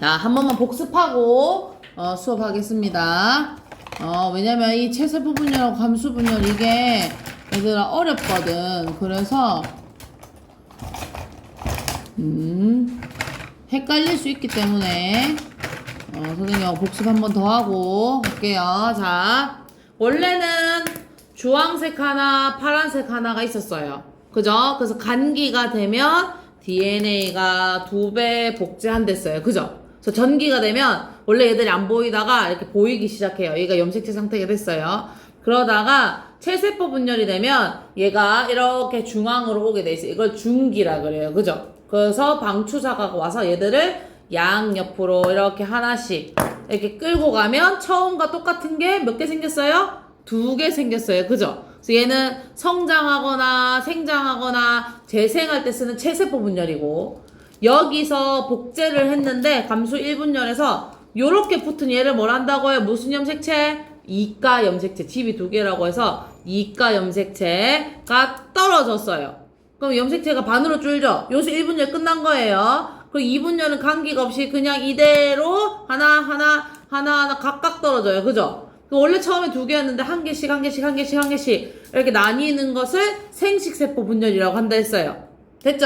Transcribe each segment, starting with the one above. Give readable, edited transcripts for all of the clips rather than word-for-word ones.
자, 한 번만 복습하고 수업하겠습니다. 왜냐면 이 체세포 분열하고 감수 분열 이게 얘들아 어렵거든. 그래서 헷갈릴 수 있기 때문에 선생님 복습 한 번 더 하고 할게요. 자, 원래는 주황색 하나, 파란색 하나가 있었어요. 그죠? 그래서 간기가 되면 DNA가 2배 복제한댔어요. 그죠? 그래서 전기가 되면 원래 얘들이 안 보이다가 이렇게 보이기 시작해요. 얘가 염색체 상태가 됐어요. 그러다가 체세포 분열이 되면 얘가 이렇게 중앙으로 오게 돼 있어요. 이걸 중기라 그래요. 그죠? 그래서 방추사가 와서 얘들을 양옆으로 이렇게 하나씩 이렇게 끌고 가면 처음과 똑같은 게 몇 개 생겼어요? 2개 생겼어요. 그죠? 그래서 얘는 성장하거나 생장하거나 재생할 때 쓰는 체세포 분열이고, 여기서 복제를 했는데 감수 1분열에서 요렇게 붙은 얘를 뭘 한다고요? 무슨 염색체? 이가 염색체. 집이 2개라고 해서 이가 염색체가 떨어졌어요. 그럼 염색체가 반으로 줄죠? 여기서 1분열 끝난 거예요. 그리고 2분열은 간기가 없이 그냥 이대로 하나하나 각각 떨어져요. 그죠? 원래 처음에 2개였는데 한 개씩 이렇게 나뉘는 것을 생식세포 분열이라고 한다 했어요. 됐죠?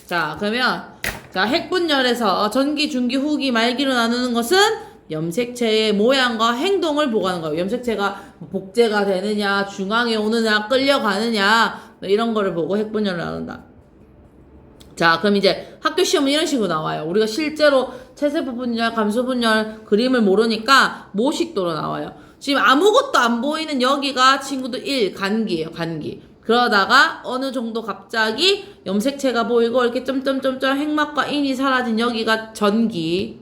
자, 그러면 자, 핵분열에서 전기, 중기, 후기, 말기로 나누는 것은 염색체의 모양과 행동을 보고하는 거예요. 염색체가 복제가 되느냐, 중앙에 오느냐, 끌려가느냐, 이런 거를 보고 핵분열을 나눈다. 자, 그럼 이제 학교 시험은 이런 식으로 나와요. 우리가 실제로 체세포 분열, 감수 분열 그림을 모르니까 모식도로 나와요. 지금 아무것도 안 보이는 여기가 친구들 1, 간기예요, 간기. 그러다가 어느 정도 갑자기 염색체가 보이고 이렇게 점점점점 핵막과 인이 사라진 여기가 전기.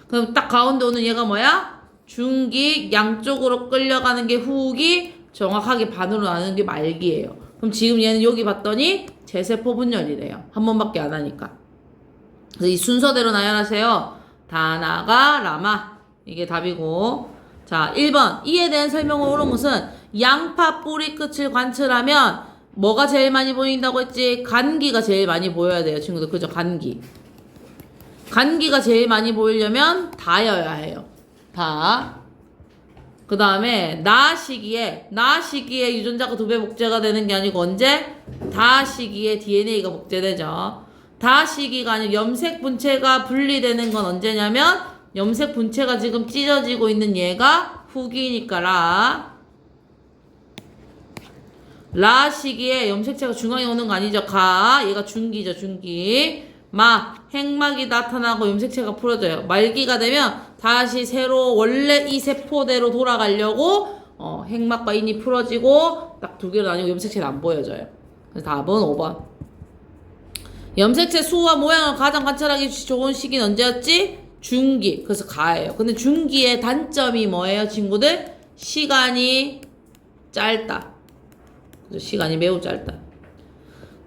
그럼 딱 가운데 오는 얘가 뭐야? 중기, 양쪽으로 끌려가는 게 후기, 정확하게 반으로 나누는 게 말기예요. 그럼 지금 얘는 여기 봤더니 체세포 분열이래요. 한 번밖에 안 하니까. 그래서 이 순서대로 나열하세요. 다나가, 라마. 이게 답이고. 자, 1번. 이에 대한 설명을 옳은 것은 양파 뿌리 끝을 관찰하면 뭐가 제일 많이 보인다고 했지? 간기가 제일 많이 보여야 돼요, 친구들. 그죠? 간기. 간기가 제일 많이 보이려면 다여야 해요. 다. 그 다음에 나 시기에 유전자가 2배 복제가 되는 게 아니고 언제? 다 시기에 DNA가 복제되죠. 다 시기가 아니고 염색 분체가 분리되는 건 언제냐면 염색 분체가 지금 찢어지고 있는 얘가 후기니까 라 시기에 염색체가 중앙에 오는 거 아니죠. 얘가 중기죠. 중기. 핵막이 나타나고 염색체가 풀어져요. 말기가 되면 다시 새로 원래 이 세포대로 돌아가려고 핵막과 인이 풀어지고 딱 2개로 나뉘고 염색체는 안 보여져요. 그래서 답은 5번. 염색체 수와 모양을 가장 관찰하기 좋은 시기는 언제였지? 중기. 그래서 가예요. 근데 중기의 단점이 뭐예요, 친구들? 시간이 짧다. 시간이 매우 짧다.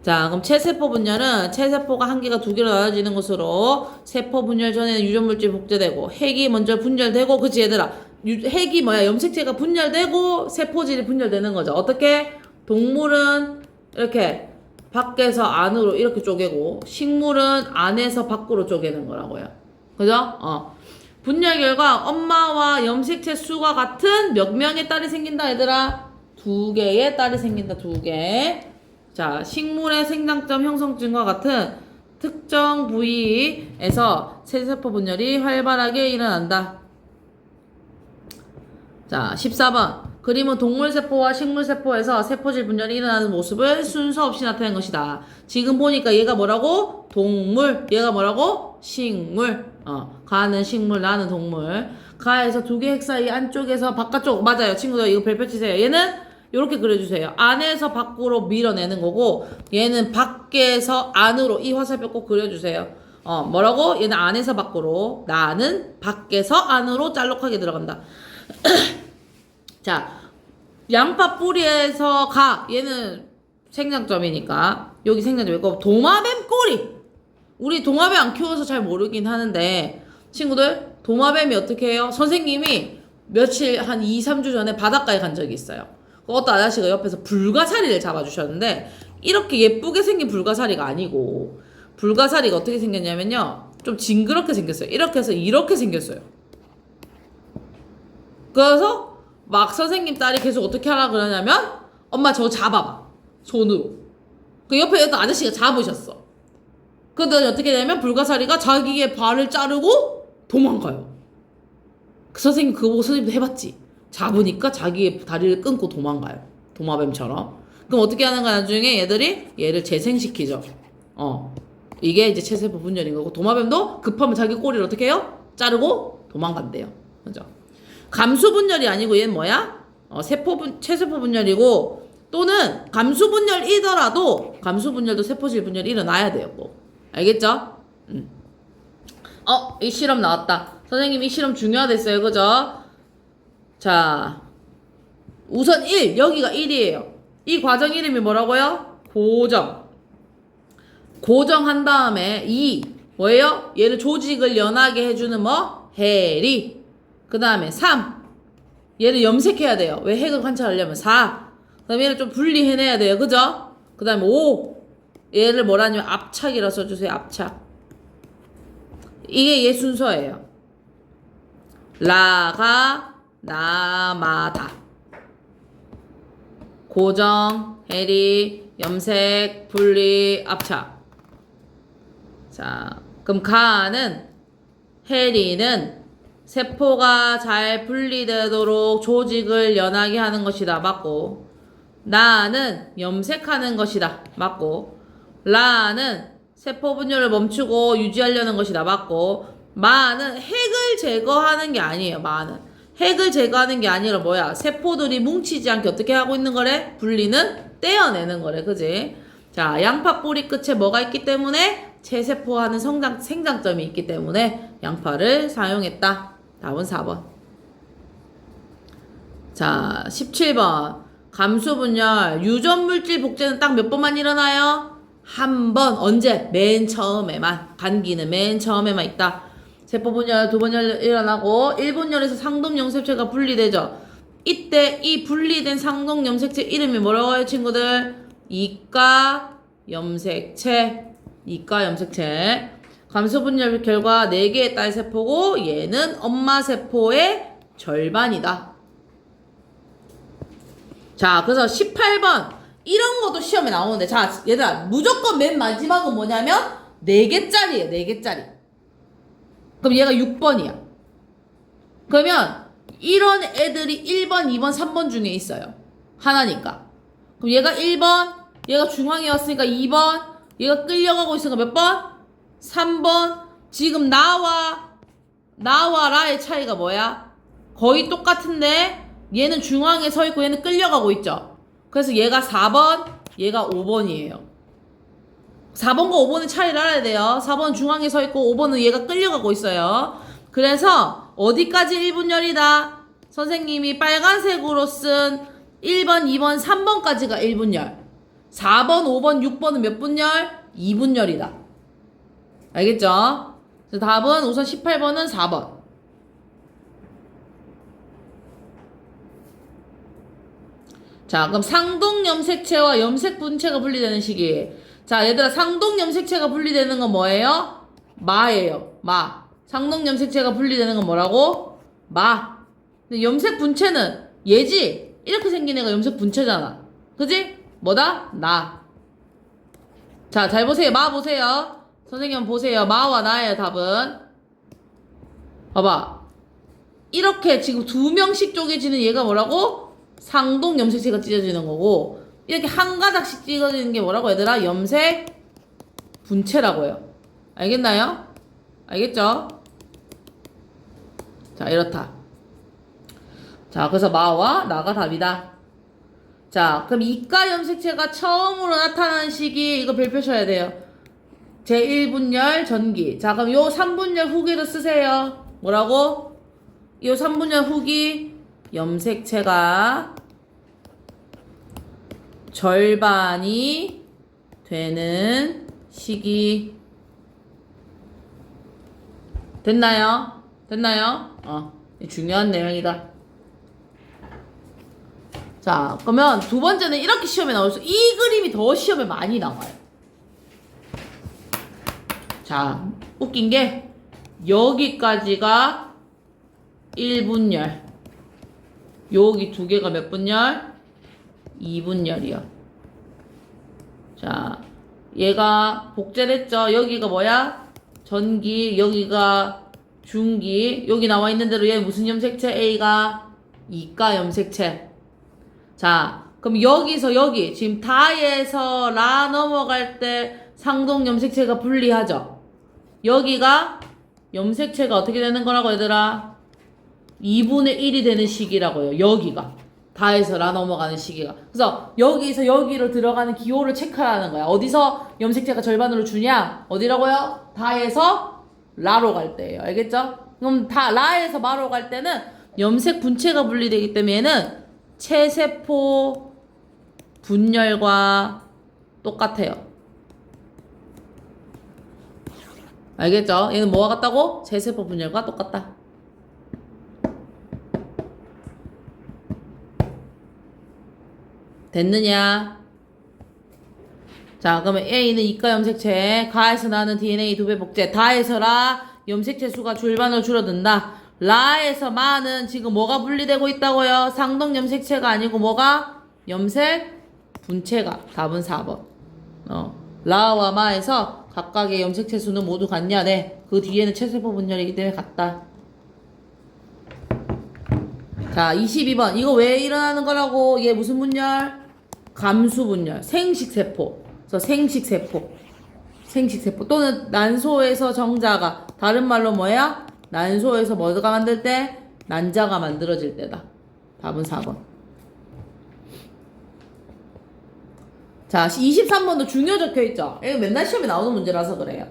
자, 그럼 체세포 분열은 체세포가 한 개가 2개로 나눠지는 것으로 세포 분열 전에는 유전물질이 복제되고 핵이 먼저 분열되고, 그치 얘들아? 핵이 뭐야? 염색체가 분열되고 세포질이 분열되는 거죠. 어떻게? 동물은 이렇게 밖에서 안으로 이렇게 쪼개고 식물은 안에서 밖으로 쪼개는 거라고요. 그죠? 분열 결과 엄마와 염색체 수가 같은 몇 명의 딸이 생긴다 얘들아? 2개의 딸이 생긴다. 2개. 자, 식물의 생장점 형성증과 같은 특정 부위에서 체세포 분열이 활발하게 일어난다. 자, 14번. 그림은 동물세포와 식물세포에서 세포질 분열이 일어나는 모습을 순서 없이 나타낸 것이다. 지금 보니까 얘가 뭐라고? 동물. 얘가 뭐라고? 식물. 가는 식물, 나는 동물. 가에서 2개 핵 사이 안쪽에서 바깥쪽. 맞아요. 친구들 이거 별표 치세요. 얘는 이렇게 그려주세요. 안에서 밖으로 밀어내는 거고 얘는 밖에서 안으로. 이 화살표 꼭 그려주세요. 뭐라고? 얘는 안에서 밖으로, 나는 밖에서 안으로 짤록하게 들어간다. 자, 양파 뿌리에서 얘는 생장점이니까 여기 생장점이고, 도마뱀 꼬리. 우리 도마뱀 안 키워서 잘 모르긴 하는데 친구들, 도마뱀이 어떻게 해요? 선생님이 며칠 한 2, 3주 전에 바닷가에 간 적이 있어요. 어떤 아저씨가 옆에서 불가사리를 잡아주셨는데 이렇게 예쁘게 생긴 불가사리가 아니고, 불가사리가 어떻게 생겼냐면요, 좀 징그럽게 생겼어요. 이렇게 해서 이렇게 생겼어요. 그래서 막 선생님 딸이 계속 어떻게 하라 그러냐면 엄마 저거 잡아봐. 손으로. 그 옆에 어떤 아저씨가 잡으셨어. 그러더니 어떻게 되냐면 불가사리가 자기의 발을 자르고 도망가요. 그 선생님 그거 보고 선생님도 해봤지. 잡으니까 자기의 다리를 끊고 도망가요. 도마뱀처럼. 그럼 어떻게 하는 거야 나중에 얘들이? 얘를 재생시키죠. 이게 이제 체세포 분열인 거고 도마뱀도 급하면 자기 꼬리를 어떻게 해요? 자르고 도망간대요. 그죠? 감수 분열이 아니고 얘는 뭐야? 체세포 분열이고 또는 감수 분열이더라도 감수 분열도 세포질 분열이 일어나야 돼요. 꼭. 알겠죠? 이 실험 나왔다. 선생님 이 실험 중요하댔어요. 그죠? 자, 우선 1. 여기가 1이에요. 이 과정 이름이 뭐라고요? 고정. 고정한 다음에 2. 뭐예요? 얘를 조직을 연하게 해주는 뭐? 해리. 그 다음에 3. 얘를 염색해야 돼요. 왜 핵을 관찰하려면 4. 그 다음에 얘를 좀 분리해내야 돼요. 그죠? 그 다음에 5. 얘를 뭐라냐면 압착이라 써주세요. 압착. 이게 얘 순서예요. 라가 나마다. 고정, 해리, 염색, 분리, 압착. 자, 그럼 가는 해리는 세포가 잘 분리되도록 조직을 연하게 하는 것이다. 맞고. 나는 염색하는 것이다. 맞고. 라는 세포 분열을 멈추고 유지하려는 것이다. 맞고. 마는 핵을 제거하는 게 아니에요. 마는 핵을 제거하는 게 아니라 뭐야? 세포들이 뭉치지 않게 어떻게 하고 있는 거래? 분리는 떼어내는 거래. 그지? 자, 양파 뿌리 끝에 뭐가 있기 때문에 체세포하는 생장점이 있기 때문에 양파를 사용했다. 답은 4번. 자, 17번. 감수분열, 유전물질 복제는 딱 몇 번만 일어나요? 한 번. 언제? 맨 처음에만. 간기는 맨 처음에만 있다. 세포분열, 두분열 일어나고 1분열에서 상동염색체가 분리되죠. 이때 이 분리된 상동염색체 이름이 뭐라고 해요 친구들? 이가염색체. 이가염색체. 감수분열 결과 4개의 딸세포고 얘는 엄마세포의 절반이다. 자, 그래서 18번 이런 것도 시험에 나오는데 자 얘들아 무조건 맨 마지막은 뭐냐면 4개짜리예요. 4개짜리. 그럼 얘가 6번이야. 그러면 이런 애들이 1번, 2번, 3번 중에 있어요. 하나니까. 그럼 얘가 1번, 얘가 중앙에 왔으니까 2번, 얘가 끌려가고 있으니까 몇 번? 3번. 지금 나와 라의 차이가 뭐야? 거의 똑같은데 얘는 중앙에 서 있고 얘는 끌려가고 있죠. 그래서 얘가 4번, 얘가 5번이에요. 4번과 5번의 차이를 알아야 돼요. 4번은 중앙에 서 있고 5번은 얘가 끌려가고 있어요. 그래서 어디까지 1분열이다? 선생님이 빨간색으로 쓴 1번, 2번, 3번까지가 1분열. 4번, 5번, 6번은 몇 분열? 2분열이다. 알겠죠? 그래서 답은 우선 18번은 4번. 자, 그럼 상동염색체와 염색분체가 분리되는 시기. 자, 얘들아, 상동염색체가 분리되는 건 뭐예요? 마예요. 마. 상동염색체가 분리되는 건 뭐라고? 마. 근데 염색분체는 얘지? 이렇게 생긴 애가 염색분체잖아. 그지? 뭐다? 나. 자, 잘 보세요. 마 보세요. 선생님 보세요. 마와 나예요, 답은. 봐봐. 이렇게 지금 2명씩 쪼개지는 얘가 뭐라고? 상동염색체가 찢어지는 거고, 이렇게 한 가닥씩 찢어지는 게 뭐라고 얘들아? 염색 분체라고 해요. 알겠나요? 알겠죠? 자, 이렇다. 자, 그래서 마와 나가 답이다. 자, 그럼 이가 염색체가 처음으로 나타나는 시기 이거 별표셔야 돼요. 제1분열 전기. 자, 그럼 요 3분열 후기를 쓰세요. 뭐라고? 요 3분열 후기 염색체가 절반이 되는 시기. 됐나요? 됐나요? 중요한 내용이다. 자, 그러면 두 번째는 이렇게 시험에 나올 수, 이 그림이 더 시험에 많이 나와요. 자, 웃긴 게 여기까지가 1분열. 여기 두 개가 몇 분열? 2분열이요. 자, 얘가 복제됐죠? 여기가 뭐야? 전기, 여기가 중기. 여기 나와 있는 대로 얘 무슨 염색체? A가 이가 염색체. 자, 그럼 여기서 여기 지금 다에서 라 넘어갈 때 상동 염색체가 분리하죠. 여기가 염색체가 어떻게 되는 거라고 얘들아? 2분의 1이 되는 시기라고요. 여기가 다에서 라 넘어가는 시기가. 그래서 여기서 여기로 들어가는 기호를 체크하는 거야. 어디서 염색체가 절반으로 주냐? 어디라고요? 다에서 라로 갈 때예요. 알겠죠? 그럼 다 라에서 마로 갈 때는 염색 분체가 분리되기 때문에 얘는 체세포 분열과 똑같아요. 알겠죠? 얘는 뭐와 같다고? 체세포 분열과 똑같다. 됐느냐? 자, 그러면 A는 이가 염색체, 가에서 나는 DNA 2배 복제, 다에서 라 염색체 수가 절반으로 줄어든다. 라에서 마는 지금 뭐가 분리되고 있다고요? 상동 염색체가 아니고 뭐가? 염색 분체가. 답은 4번. 라와 마에서 각각의 염색체 수는 모두 같냐? 네. 그 뒤에는 체세포 분열이기 때문에 같다. 자, 22번. 이거 왜 일어나는 거라고? 얘 무슨 분열? 감수 분열. 생식세포. 그래서 생식세포. 생식세포. 또는 난소에서 정자가. 다른 말로 뭐야? 난소에서 뭐가 만들 때? 난자가 만들어질 때다. 답은 4번. 자, 23번도 중요 적혀있죠? 이거 맨날 시험에 나오는 문제라서 그래요.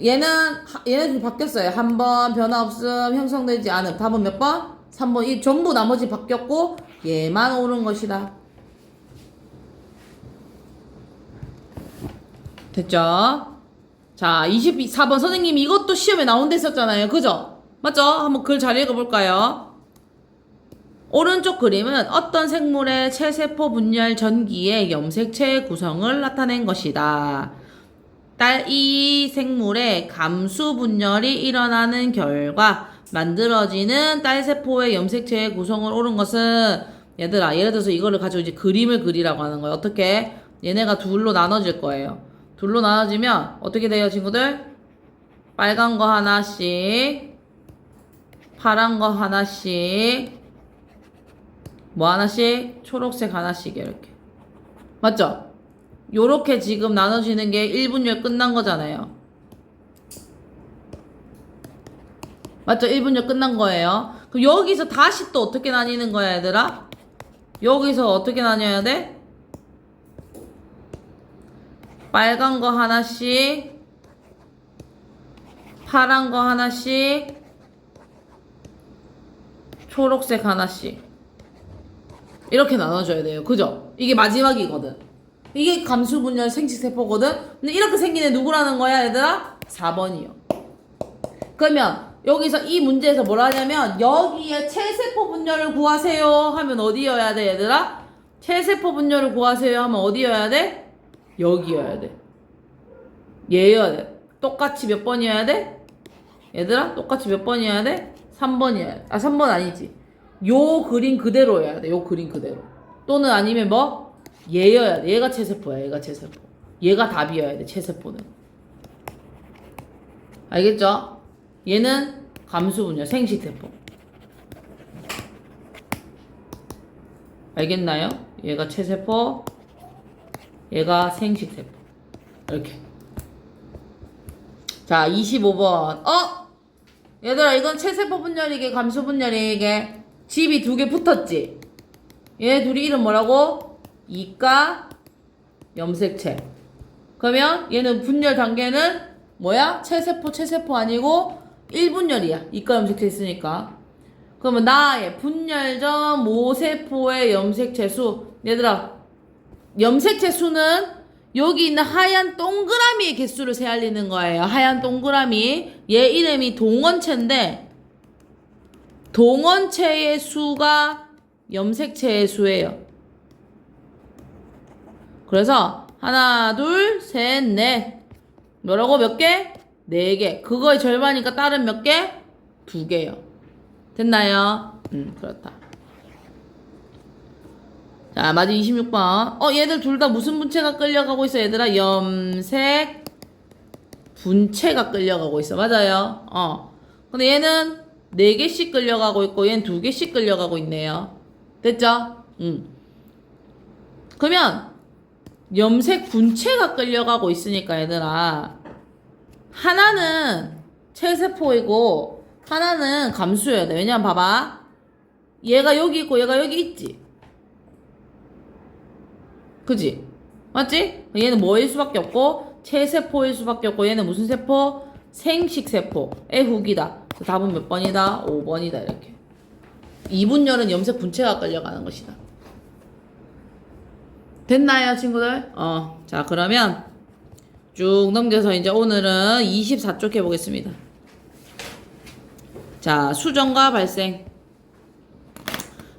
얘는 좀 바뀌었어요. 한 번 변화 없음, 형성되지 않음. 답은 몇 번? 3번. 이 전부 나머지 바뀌었고, 얘만 옳은 것이다. 됐죠? 자, 24번. 선생님 이것도 시험에 나온 데 있었잖아요. 그죠? 맞죠? 한번 글 잘 읽어볼까요? 오른쪽 그림은 어떤 생물의 체세포 분열 전기의 염색체의 구성을 나타낸 것이다. 이 생물의 감수 분열이 일어나는 결과 만들어지는 딸세포의 염색체의 구성을 옳은 것은, 얘들아, 예를 들어서 이거를 가지고 이제 그림을 그리라고 하는 거예요. 어떻게? 얘네가 둘로 나눠질 거예요. 둘로 나눠지면 어떻게 돼요, 친구들? 빨간 거 하나씩, 파란 거 하나씩, 뭐 하나씩? 초록색 하나씩 이렇게. 맞죠? 요렇게 지금 나눠지는 게 1분열 끝난 거잖아요. 맞죠? 1분열 끝난 거예요. 그럼 여기서 다시 또 어떻게 나뉘는 거야, 얘들아? 여기서 어떻게 나뉘어야 돼? 빨간 거 하나씩, 파란 거 하나씩, 초록색 하나씩. 이렇게 나눠줘야 돼요. 그죠? 이게 마지막이거든. 이게 감수분열 생식세포거든? 근데 이렇게 생긴 애 누구라는 거야, 얘들아? 4번이요. 그러면 여기서 이 문제에서 뭐라 하냐면 여기에 체세포 분열을 구하세요 하면 어디여야 돼, 얘들아? 체세포 분열을 구하세요 하면 어디여야 돼? 여기여야 돼. 얘여야 돼. 똑같이 몇 번이어야 돼? 얘들아, 똑같이 몇 번이어야 돼? 3번이어야 돼. 3번 아니지. 요 그림 그대로여야 돼. 요 그림 그대로. 또는 아니면 뭐? 얘여야 돼. 얘가 체세포야. 얘가 체세포. 얘가 답이어야 돼. 체세포는. 알겠죠? 얘는 감수분열, 생식세포. 알겠나요? 얘가 체세포, 얘가 생식세포. 이렇게. 자, 25번. 얘들아, 이건 체세포 분열이게, 감수 분열이게. 집이 두 개 붙었지? 얘 둘이 이름 뭐라고? 이가 염색체. 그러면 얘는 분열 단계는 뭐야? 체세포 아니고 1분열이야. 이가 염색체 있으니까. 그러면 나의 분열 전 모세포의 염색체 수. 얘들아, 염색체 수는 여기 있는 하얀 동그라미의 개수를 세알리는 거예요. 하얀 동그라미. 얘 이름이 동원체인데 동원체의 수가 염색체의 수예요. 그래서 하나, 둘, 셋, 넷. 뭐라고? 몇 개? 4개. 그거의 절반이니까 딸은 몇 개? 2개요. 됐나요? 그렇다. 자, 맞아. 26번. 얘들 둘 다 무슨 분체가 끌려가고 있어, 얘들아? 염색 분체가 끌려가고 있어. 맞아요. 근데 얘는 4개씩 끌려가고 있고, 얘는 2개씩 끌려가고 있네요. 됐죠? 그러면, 염색 분체가 끌려가고 있으니까, 얘들아. 하나는 체세포이고, 하나는 감수여야 돼. 왜냐면 봐봐. 얘가 여기 있고, 얘가 여기 있지. 그지? 맞지? 얘는 뭐일 수밖에 없고 체세포일 수밖에 없고 얘는 무슨 세포? 생식세포의 후기다. 답은 몇 번이다? 5번이다 이렇게. 이분열은 염색 분체가 끌려가는 것이다. 됐나요 친구들? 자 그러면 쭉 넘겨서 이제 오늘은 24쪽 해보겠습니다. 자 수정과 발생.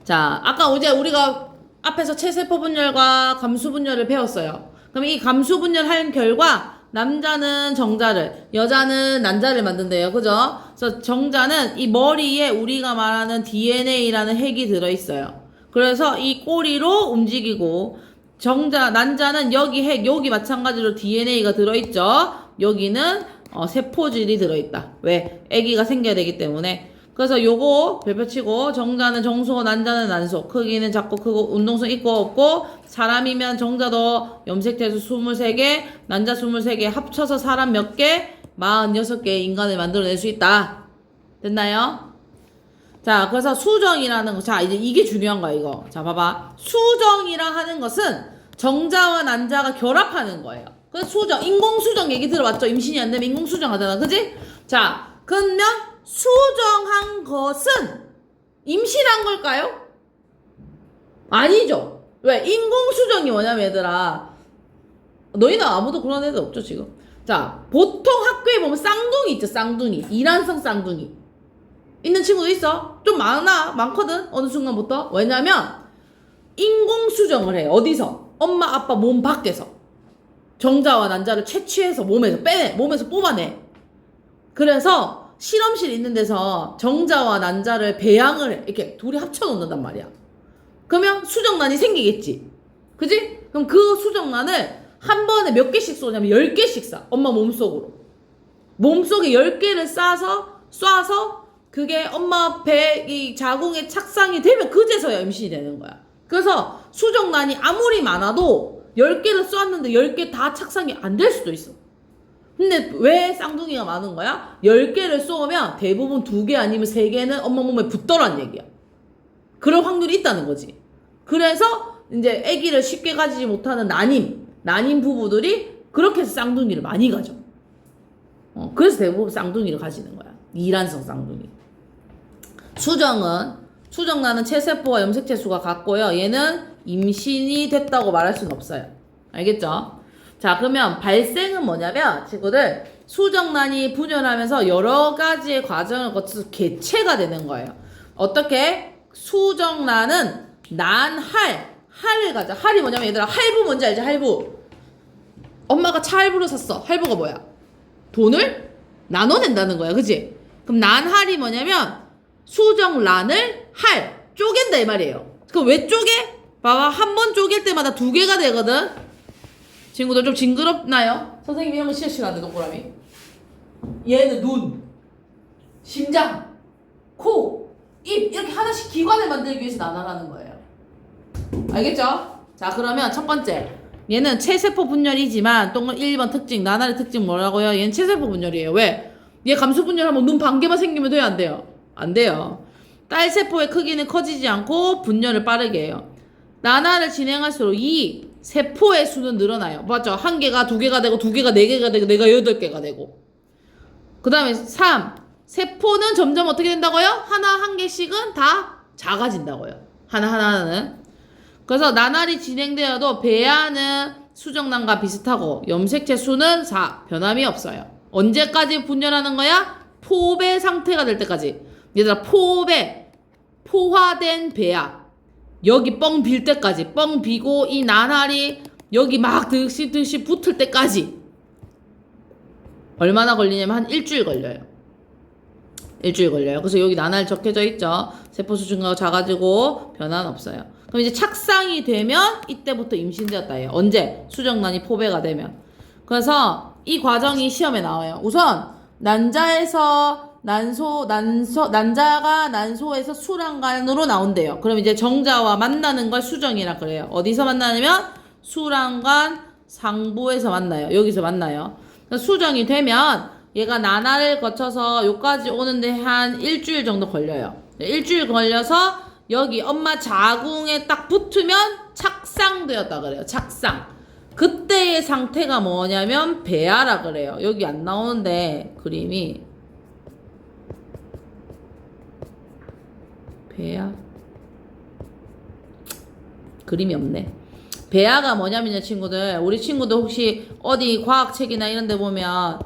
자 아까 어제 우리가 앞에서 체세포 분열과 감수 분열을 배웠어요. 그럼 이 감수 분열한 결과 남자는 정자를, 여자는 난자를 만든대요. 그죠? 그래서 정자는 이 머리에 우리가 말하는 DNA라는 핵이 들어있어요. 그래서 이 꼬리로 움직이고 난자는 여기 핵, 여기 마찬가지로 DNA가 들어있죠. 여기는 세포질이 들어있다. 왜? 아기가 생겨야 되기 때문에. 그래서 요거 별표치고 정자는 정소, 난자는 난소. 크기는 작고 크고 운동성 있고 없고 사람이면 정자도 염색체수 23개, 난자 23개 합쳐서 사람 몇 개? 46개의 인간을 만들어낼 수 있다. 됐나요? 자, 그래서 수정이라는 거. 자, 이제 이게 중요한 거야, 이거. 자, 봐봐. 수정이라 하는 것은 정자와 난자가 결합하는 거예요. 그래서 수정, 인공수정 얘기 들어봤죠? 임신이 안 되면 인공수정 하잖아. 그지? 자, 그러면 수정한 것은 임신한 걸까요? 아니죠. 왜? 인공수정이 뭐냐면 얘들아 너희는 아무도 그런 애들 없죠 지금. 자 보통 학교에 보면 쌍둥이 있죠. 쌍둥이. 이란성 쌍둥이 있는 친구도 있어. 좀 많거든 어느 순간부터. 왜냐면 인공수정을 해. 어디서? 엄마 아빠 몸 밖에서 정자와 난자를 채취해서 몸에서 뽑아내. 그래서 실험실 있는 데서 정자와 난자를 배양을 해. 이렇게 둘이 합쳐 놓는단 말이야. 그러면 수정란이 생기겠지. 그지? 그럼 그 수정란을 한 번에 몇 개씩 쏘냐면 10개씩 쏴. 엄마 몸속으로. 몸속에 10개를 쏴서 그게 엄마 배 이 자궁에 착상이 되면 그제서야 임신이 되는 거야. 그래서 수정란이 아무리 많아도 10개를 쏘았는데 10개 다 착상이 안 될 수도 있어. 근데 왜 쌍둥이가 많은 거야? 10개를 쏘면 대부분 2개 아니면 3개는 엄마 몸에 붙더란 얘기야. 그럴 확률이 있다는 거지. 그래서 이제 아기를 쉽게 가지지 못하는 난임 부부들이 그렇게 해서 쌍둥이를 많이 가져. 그래서 대부분 쌍둥이를 가지는 거야. 이란성 쌍둥이. 수정란은 체세포와 염색체수가 같고요. 얘는 임신이 됐다고 말할 수는 없어요. 알겠죠? 자 그러면 발생은 뭐냐면 친구들 수정란이 분열하면서 여러 가지의 과정을 거쳐서 개체가 되는 거예요. 어떻게? 수정란은 할을 가져. 할이 뭐냐면 얘들아 할부 뭔지 알지? 할부. 엄마가 차 할부를 샀어. 할부가 뭐야? 돈을 나눠낸다는 거야. 그치? 그럼 난할이 뭐냐면 수정란을 쪼갠다 이 말이에요. 그럼 왜 쪼개? 봐봐 한 번 쪼갤 때마다 2개가 되거든. 친구들 좀 징그럽나요? 선생님이 이런 거 진짜 싫어하는데 동그라미. 얘는 눈, 심장, 코, 입 이렇게 하나씩 기관을 만들기 위해서 나눠라는 거예요. 알겠죠? 자 그러면 첫 번째 얘는 체세포 분열이지만 1번 특징 나날의 특징 뭐라고요? 얘는 체세포 분열이에요. 왜? 얘 감수 분열하면 눈 반 개만 생기면 돼요? 안 돼요? 안 돼요. 딸세포의 크기는 커지지 않고 분열을 빠르게 해요. 나날을 진행할수록 이 세포의 수는 늘어나요. 맞죠? 1개가 2개가 되고 2개가 4개가 되고 4가 8개가 되고 그 다음에 3 세포는 점점 어떻게 된다고요? 한 개씩은 다 작아진다고요. 하나는. 그래서 나날이 진행되어도 배아는 수정란과 비슷하고 염색체 수는 4 변함이 없어요. 언제까지 분열하는 거야? 포배 상태가 될 때까지. 얘들아 포화된 배아 여기 뻥 빌 때까지 뻥 비고 이 나날이 여기 막 듯이 붙을 때까지 얼마나 걸리냐면 한 일주일 걸려요. 일주일 걸려요. 그래서 여기 나날 적혀져 있죠. 세포 수준가 작아지고 변화는 없어요. 그럼 이제 착상이 되면 이때부터 임신되었다 해요. 언제? 수정란이 포배가 되면. 그래서 이 과정이 시험에 나와요. 우선 난자가 난소에서 수란관으로 나온대요. 그럼 이제 정자와 만나는 걸 수정이라 그래요. 어디서 만나냐면 수란관 상부에서 만나요. 여기서 만나요. 수정이 되면 얘가 나날을 거쳐서 여기까지 오는데 한 일주일 정도 걸려요. 일주일 걸려서 여기 엄마 자궁에 딱 붙으면 착상되었다 그래요. 착상. 그때의 상태가 뭐냐면 배아라 그래요. 여기 안 나오는데 그림이 배아 그림이 없네. 배아가 뭐냐면요 친구들, 우리 친구들 혹시 어디 과학책이나 이런 데 보면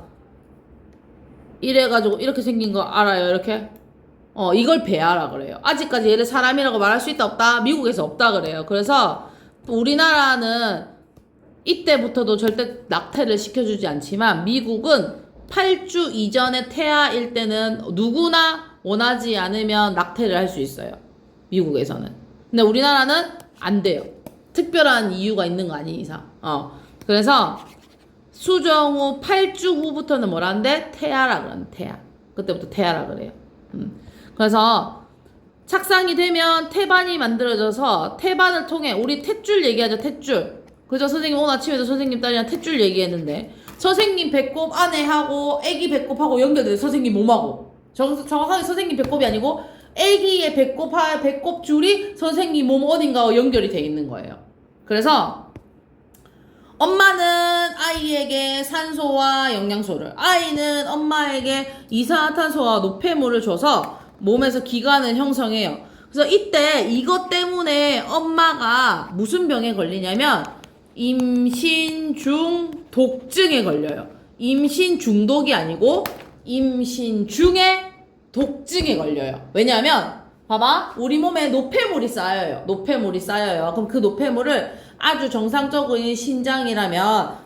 이래가지고 이렇게 생긴 거 알아요? 이렇게 이걸 배아라 그래요. 아직까지 얘를 사람이라고 말할 수 있다 없다? 미국에서 없다 그래요. 그래서 우리나라는 이때부터도 절대 낙태를 시켜주지 않지만 미국은 8주 이전에 태아일 때는 누구나 원하지 않으면 낙태를 할 수 있어요. 미국에서는. 근데 우리나라는 안 돼요. 특별한 이유가 있는 거 아닌 이상. 그래서 수정 후 8주 후부터는 뭐라는데? 태아라 그러는 태아. 그때부터 태아라 그래요. 그래서 착상이 되면 태반이 만들어져서 태반을 통해 우리 탯줄 얘기하죠. 탯줄. 그죠? 선생님 오늘 아침에도 선생님 딸이랑 탯줄 얘기했는데 선생님 배꼽 안에 하고 애기 배꼽하고 연결돼요. 선생님 몸하고. 정확하게 선생님 배꼽이 아니고 애기의 배꼽 줄이 선생님 몸 어딘가와 연결이 돼 있는 거예요. 그래서 엄마는 아이에게 산소와 영양소를, 아이는 엄마에게 이산화탄소와 노폐물을 줘서 몸에서 기관을 형성해요. 그래서 이때 이것 때문에 엄마가 무슨 병에 걸리냐면 임신 중 독증에 걸려요. 임신 중독이 아니고 임신 중에 독증에 걸려요. 왜냐하면 봐봐, 우리 몸에 노폐물이 쌓여요. 그럼 그 노폐물을 아주 정상적인 신장이라면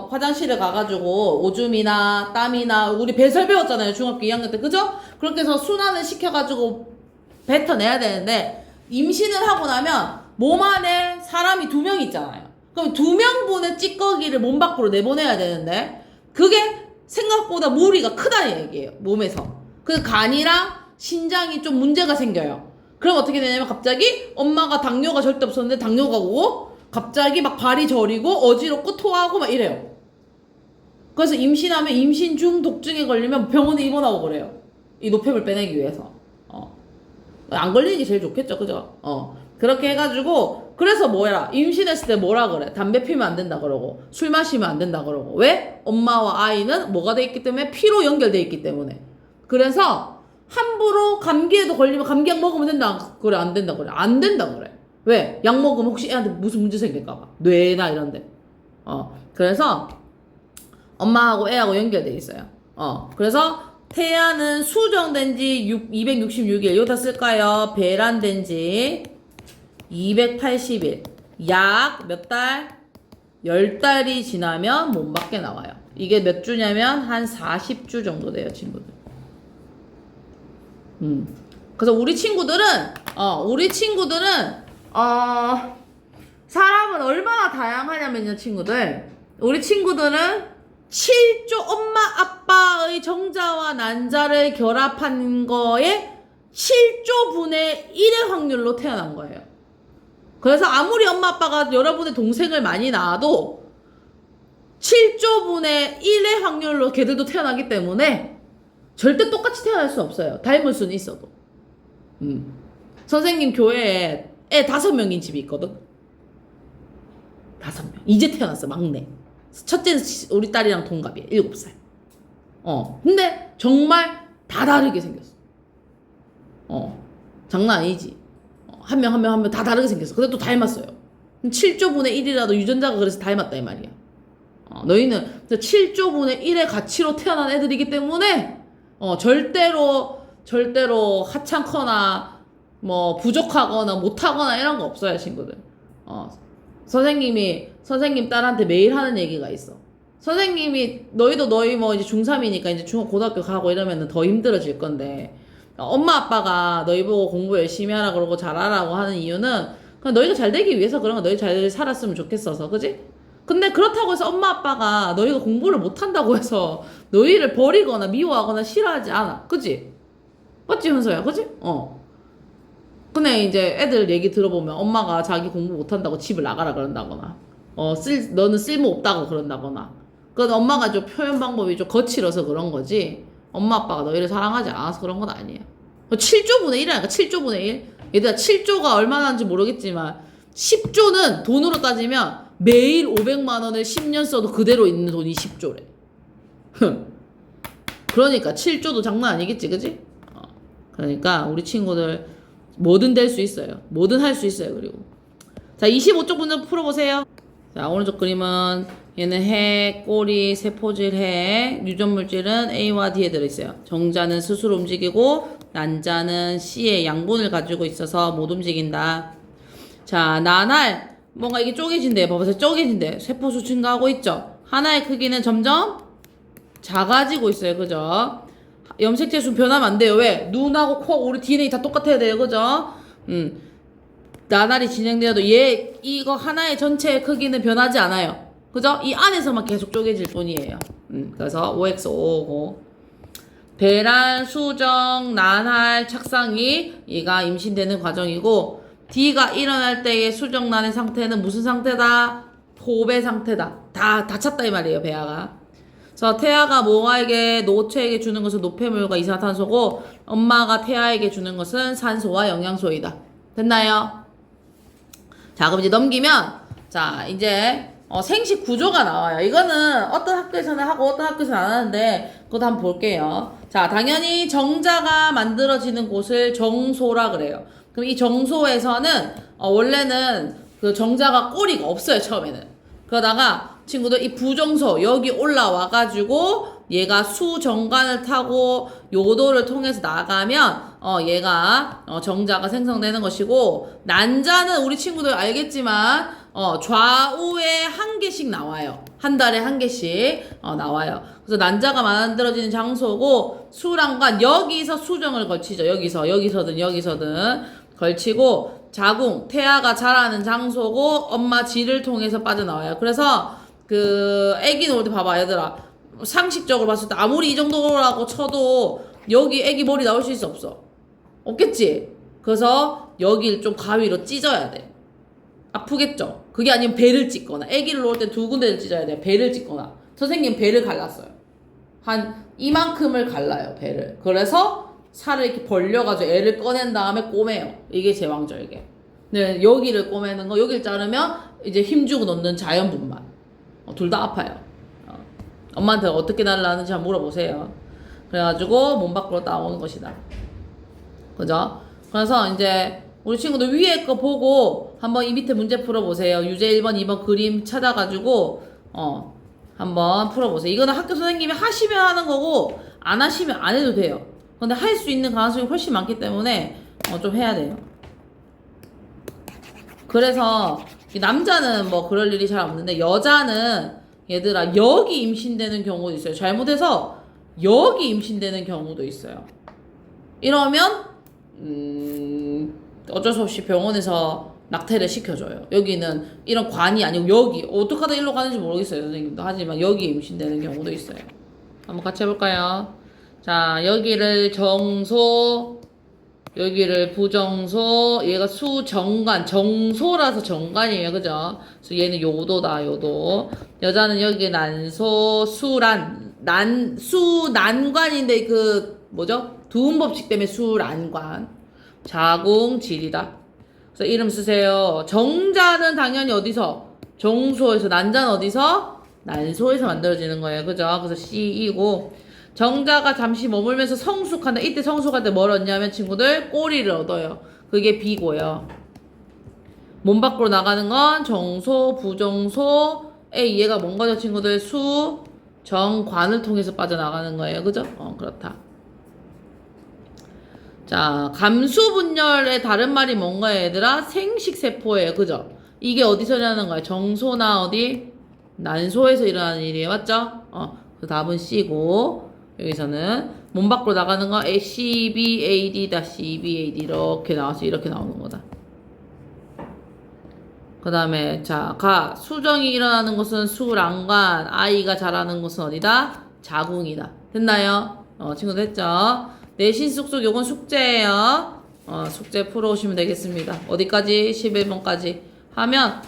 화장실에 가가지고 오줌이나 땀이나 우리 배설 배웠잖아요. 중학교 2학년 때. 그죠? 그렇게 해서 순환을 시켜가지고 뱉어내야 되는데 임신을 하고 나면 몸 안에 사람이 2명 있잖아요. 그럼 2명분의 찌꺼기를 몸 밖으로 내보내야 되는데 그게 생각보다 무리가 크다는 얘기예요. 몸에서. 그 간이랑 신장이 좀 문제가 생겨요. 그럼 어떻게 되냐면 갑자기 엄마가 당뇨가 절대 없었는데 당뇨가 오고 갑자기 막 발이 저리고 어지럽고 토하고 막 이래요. 그래서 임신하면 임신 중 독증에 걸리면 병원에 입원하고 그래요. 이 노폐물 빼내기 위해서. 안 걸리는 게 제일 좋겠죠. 그죠? 그렇게 해가지고 그래서 뭐라 임신했을 때 뭐라 그래? 담배 피면 안 된다 그러고 술 마시면 안 된다 그러고. 왜? 엄마와 아이는 뭐가 돼 있기 때문에 피로 연결돼 있기 때문에. 그래서 함부로 감기에도 걸리면 감기약 먹으면 된다 그래? 안 된다 그래? 안 된다 그래. 왜? 약 먹으면 혹시 애한테 무슨 문제 생길까봐. 뇌나 이런데. 그래서 엄마하고 애하고 연결돼 있어요. 그래서 태아는 수정된 지 266일. 이거 다 쓸까요? 배란된 지 280일. 약 몇 달? 10달이 지나면 몸 밖에 나와요. 이게 몇 주냐면 한 40주 정도 돼요, 친구들. 그래서 우리 친구들은 사람은 얼마나 다양하냐면요, 친구들. 우리 친구들은 7조 엄마 아빠의 정자와 난자를 결합한 거에 7조 분의 1의 확률로 태어난 거예요. 그래서 아무리 엄마 아빠가 여러분의 동생을 많이 낳아도 7조 분의 1의 확률로 걔들도 태어나기 때문에 절대 똑같이 태어날 수 없어요. 닮을 수는 있어도. 선생님 교회에 애 5명인 집이 있거든. 5명. 이제 태어났어, 막내. 첫째는 우리 딸이랑 동갑이에요. 7살. 근데 정말 다 다르게 생겼어. 장난 아니지. 한 명 다 다르게 생겼어. 근데 또 닮았어요. 7조 분의 1이라도 유전자가 그래서 닮았다 이 말이야. 너희는 7조 분의 1의 가치로 태어난 애들이기 때문에 절대로 하찮거나 뭐 부족하거나 못하거나 이런 거 없어요, 친구들. 선생님 딸한테 매일 하는 얘기가 있어. 선생님이 너희도 너희 뭐 이제 중3이니까 이제 고등학교 가고 이러면은 더 힘들어질 건데 엄마 아빠가 너희 보고 공부 열심히 하라 그러고 잘하라고 하는 이유는 그냥 너희가 잘 되기 위해서 그런 거 너희 잘 살았으면 좋겠어서 그지? 근데 그렇다고 해서 엄마 아빠가 너희가 공부를 못한다고 해서 너희를 버리거나 미워하거나 싫어하지 않아 그지? 맞지 현서야 그지? 근데 이제 애들 얘기 들어보면 엄마가 자기 공부 못한다고 집을 나가라 그런다거나 너는 쓸모없다고 그런다거나 그건 엄마가 좀 표현 방법이 좀 거칠어서 그런 거지 엄마 아빠가 너희를 사랑하지 않아서 그런 건 아니에요. 7조분의 1이라니까 7조분의 1. 얘들아 7조가 얼마나 하는지 모르겠지만 10조는 돈으로 따지면 매일 500만 원을 10년 써도 그대로 있는 돈이 10조래. 그러니까 7조도 장난 아니겠지 그지? 그러니까 우리 친구들 뭐든 될 수 있어요. 뭐든 할 수 있어요. 그리고 자 25쪽 문제 풀어보세요. 자 오른쪽 그림은 얘는 해, 꼬리, 세포질, 해, 유전물질은 A와 D에 들어있어요. 정자는 스스로 움직이고 난자는 C의 양분을 가지고 있어서 못 움직인다. 자 나날 뭔가 이게 쪼개진대. 봐보세요. 쪼개진대. 세포수 증가하고 있죠. 하나의 크기는 점점 작아지고 있어요. 그죠? 염색체수 변하면 안 돼요. 왜? 눈하고 코, 우리 DNA 다 똑같아야 돼요. 그죠? 나날이 진행되어도 이거 하나의 전체의 크기는 변하지 않아요. 그죠? 이 안에서만 계속 쪼개질 뿐이에요. 그래서 OX555. 배란, 수정, 난할, 착상이 얘가 임신되는 과정이고 D가 일어날 때의 수정란의 상태는 무슨 상태다? 포배 상태다. 다 찼다 이 말이에요. 배아가. 그래서 태아가 모아에게 노체에게 주는 것은 노폐물과 이산화탄소고 엄마가 태아에게 주는 것은 산소와 영양소이다. 됐나요? 자 그럼 이제 넘기면 자 이제 생식 구조가 나와요. 이거는 어떤 학교에서는 하고 어떤 학교에서는 안 하는데 그것도 한번 볼게요. 자 당연히 정자가 만들어지는 곳을 정소라 그래요. 그럼 이 정소에서는 원래는 그 정자가 꼬리가 없어요. 처음에는. 그러다가 친구들 이 부정소 여기 올라와 가지고 얘가 수정관을 타고 요도를 통해서 나가면 얘가 정자가 생성되는 것이고 난자는 우리 친구들 알겠지만 좌우에 한 개씩 나와요. 한 달에 한 개씩 나와요. 그래서 난자가 만들어지는 장소고 수란관 여기서 수정을 거치죠. 여기서든 걸치고 자궁 태아가 자라는 장소고 엄마 질을 통해서 빠져나와요. 그래서 그 애기 놓을 때 봐봐 얘들아 상식적으로 봤을 때 아무리 이 정도라고 쳐도 여기 애기 머리 나올 수 있어 없어? 없겠지? 그래서 여기를 좀 가위로 찢어야 돼. 아프겠죠? 그게 아니면 배를 찢거나 애기를 놓을 때 두 군데를 찢어야 돼. 배를 찢거나 선생님 배를 갈랐어요. 한 이만큼을 갈라요 배를. 그래서 살을 이렇게 벌려가지고 애를 꺼낸 다음에 꼬매요. 이게 제왕절개. 네, 여기를 꼬매는 거 여기를 자르면 이제 힘주고 넣는 자연분만. 둘 다 아파요. 엄마한테 어떻게 날라는지 한번 물어보세요. 그래가지고 몸 밖으로 나오는 것이다. 그죠? 그래서 이제 우리 친구들 위에 거 보고 한번 이 밑에 문제 풀어보세요. 유제 1번, 2번 그림 찾아가지고 한번 풀어보세요. 이거는 학교 선생님이 하시면 하는 거고 안 하시면 안 해도 돼요. 근데 할 수 있는 가능성이 훨씬 많기 때문에 좀 해야 돼요. 그래서 남자는 뭐 그럴 일이 잘 없는데 여자는 얘들아 여기 임신되는 경우도 있어요. 잘못해서 여기 임신되는 경우도 있어요. 이러면 어쩔 수 없이 병원에서 낙태를 시켜줘요. 여기는 이런 관이 아니고 여기 어떻게 하다 일로 가는지 모르겠어요. 선생님도. 하지만 여기 임신되는 경우도 있어요. 한번 같이 해볼까요? 자 여기를 정소 여기를 부정소 얘가 수정관 정소라서 정관이에요. 그죠? 그래서 얘는 요도다 요도. 여자는 여기 난소 수란 수난관인데 그 뭐죠? 두음법칙 때문에 수란관 자궁질이다. 그래서 이름 쓰세요. 정자는 당연히 어디서? 정소에서. 난자는 어디서? 난소에서 만들어지는 거예요. 그죠? 그래서 C이고 정자가 잠시 머물면서 성숙한다. 이때 성숙할 때 뭘 얻냐면 친구들 꼬리를 얻어요. 그게 B고요. 몸 밖으로 나가는 건 정소, 부정소, A 얘가 뭔가죠 친구들? 수, 정관을 통해서 빠져나가는 거예요. 그죠? 그렇다. 자, 감수분열의 다른 말이 뭔가요 얘들아? 생식세포예요. 그죠? 이게 어디서 나는 거야? 정소나 어디? 난소에서 일어나는 일이에요. 맞죠? 그 답은 C고, 여기서는 몸 밖으로 나가는 거 CBAD-EBAD 이렇게 나와서 이렇게 나오는 거다. 그 다음에 자, 수정이 일어나는 곳은 수랑관, 아이가 자라는 곳은 어디다? 자궁이다. 됐나요? 친구들 했죠? 내신 쑥쑥 요건 숙제예요. 숙제 풀어오시면 되겠습니다. 어디까지? 11번까지 하면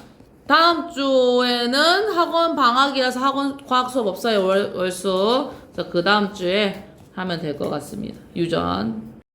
다음 주에는 학원 방학이라서 학원 과학 수업 없어요. 월수. 그래서 그 다음 주에 하면 될 것 같습니다. 유전.